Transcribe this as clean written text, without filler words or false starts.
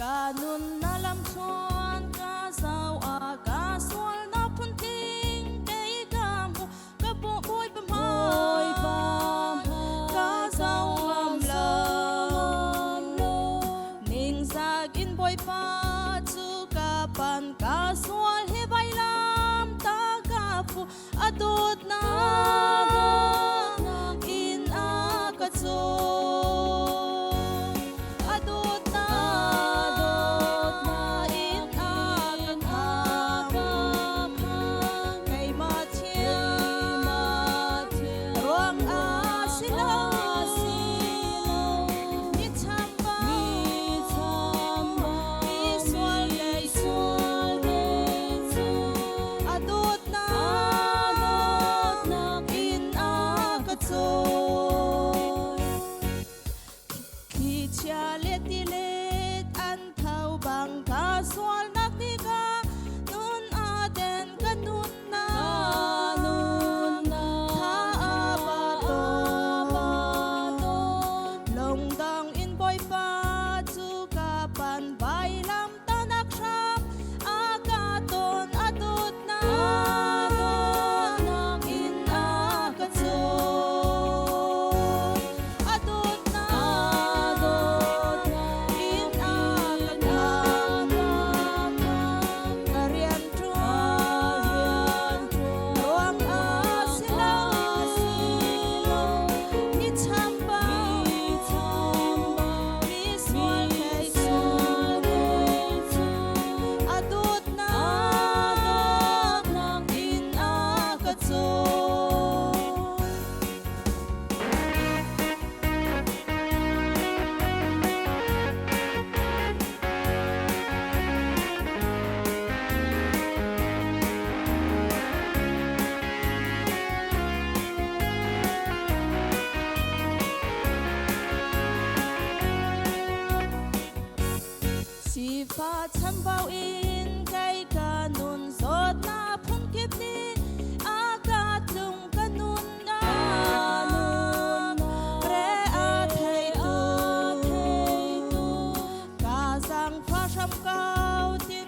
cả nun na làm xuân cả sao cả xuân na phun kinh cây cam cả bộ bôi bầm hà cả sao ngam lầm ning sa in bôi pa chu cả pan cả xuân he bay lam ta cả phu adot na in cả chu Pha chăm bao in cây ca nun giọt na phun kiếp đi ca tung ca nun na re thầy tu ca giang pha trăm cao tin